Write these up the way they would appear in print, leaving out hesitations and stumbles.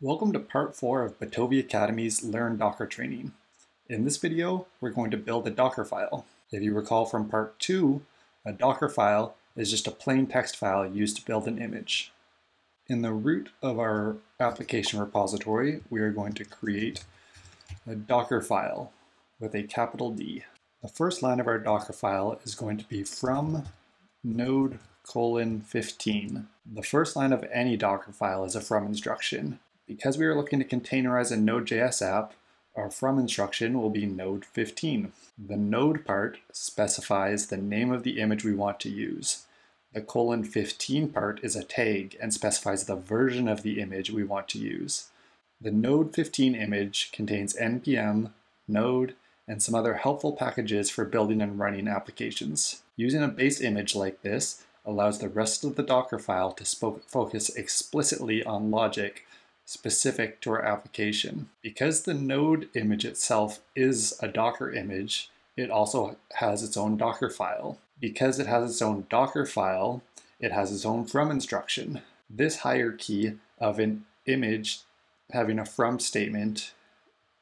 Welcome to part 4 of Bitovi Academy's Learn Docker training. In this video, we're going to build a Dockerfile. If you recall from part 2, a Dockerfile is just a plain text file used to build an image. In the root of our application repository, we are going to create a Dockerfile with a capital D. The first line of our Dockerfile is going to be from node:15. The first line of any Dockerfile is a from instruction. Because we are looking to containerize a Node.js app, our from instruction will be node:15. The node part specifies the name of the image we want to use. The :15 part is a tag and specifies the version of the image we want to use. The node:15 image contains npm, node, and some other helpful packages for building and running applications. Using a base image like this allows the rest of the Dockerfile to focus explicitly on logic specific to our application. Because the node image itself is a Docker image, it also has its own Dockerfile. Because it has its own Dockerfile, it has its own from instruction. This hierarchy of an image having a from statement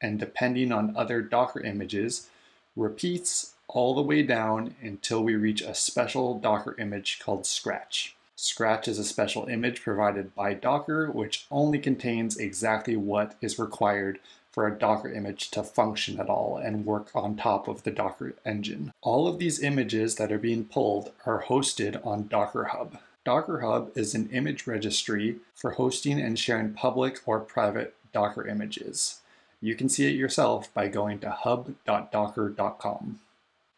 and depending on other Docker images repeats all the way down until we reach a special Docker image called Scratch. Scratch is a special image provided by Docker, which only contains exactly what is required for a Docker image to function at all and work on top of the Docker engine. All of these images that are being pulled are hosted on Docker Hub. Docker Hub is an image registry for hosting and sharing public or private Docker images. You can see it yourself by going to hub.docker.com.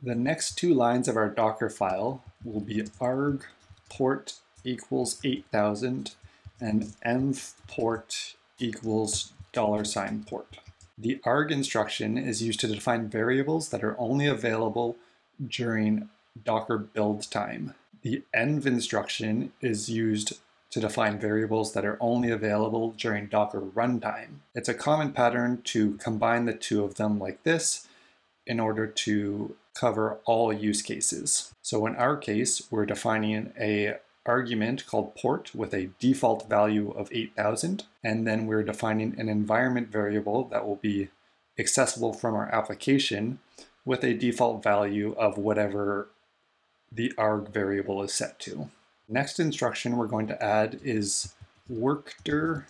The next two lines of our Dockerfile will be arg port equals 8000 and env port equals $port. The arg instruction is used to define variables that are only available during Docker build time. The env instruction is used to define variables that are only available during Docker runtime. It's a common pattern to combine the two of them like this in order to cover all use cases. So in our case, we're defining an argument called port with a default value of 8000, and then we're defining an environment variable that will be accessible from our application with a default value of whatever the arg variable is set to. Next instruction we're going to add is workdir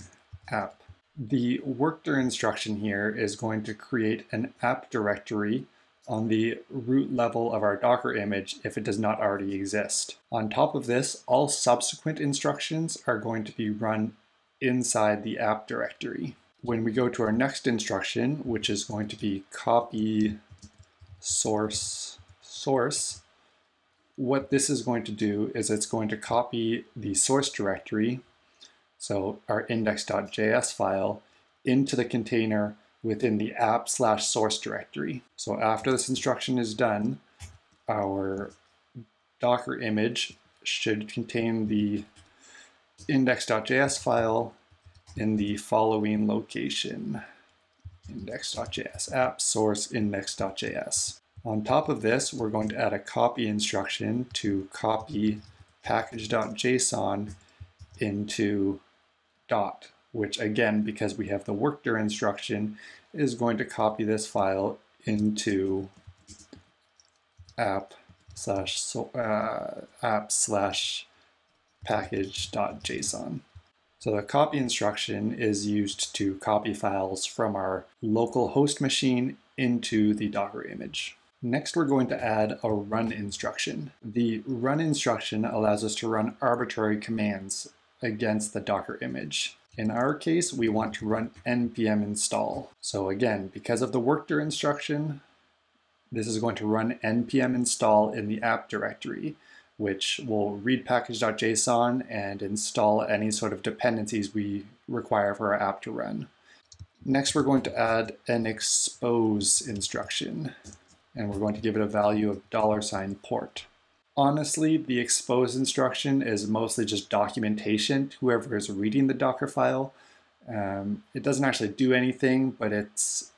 app. The workdir instruction here is going to create an app directory on the root level of our Docker image if it does not already exist. On top of this, all subsequent instructions are going to be run inside the app directory. When we go to our next instruction, which is going to be copy source, what this is going to do is it's going to copy the source directory, so our index.js file, into the container within the app/source directory. So after this instruction is done, our Docker image should contain the index.js file in the following location: index.js app source index.js. On top of this, we're going to add a copy instruction to copy package.json into dot, which again, because we have the workdir instruction, is going to copy this file into app/package.json. So the copy instruction is used to copy files from our local host machine into the Docker image. Next, we're going to add a run instruction. The run instruction allows us to run arbitrary commands against the Docker image. In our case, we want to run npm install. So again, because of the workdir instruction, this is going to run npm install in the app directory, which will read package.json and install any sort of dependencies we require for our app to run. Next, we're going to add an expose instruction, and we're going to give it a value of $port. Honestly, the expose instruction is mostly just documentation to whoever is reading the Dockerfile. It doesn't actually do anything, but it's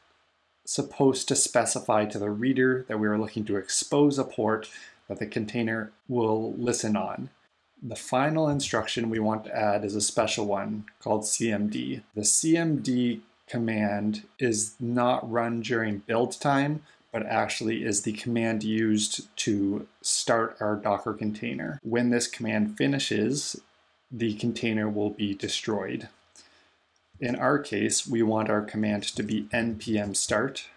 supposed to specify to the reader that we are looking to expose a port that the container will listen on. The final instruction we want to add is a special one called CMD. The CMD command is not run during build time, but actually is the command used to start our Docker container. When this command finishes, the container will be destroyed. In our case, we want our command to be npm start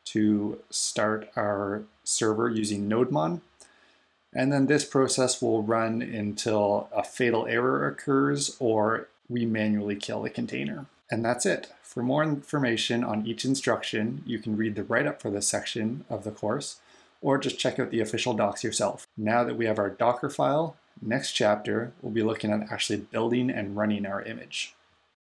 to start our server using nodemon. And then this process will run until a fatal error occurs or we manually kill the container. And that's it. For more information on each instruction, you can read the write-up for this section of the course, or just check out the official docs yourself. Now that we have our Dockerfile, next chapter, we'll be looking at actually building and running our image.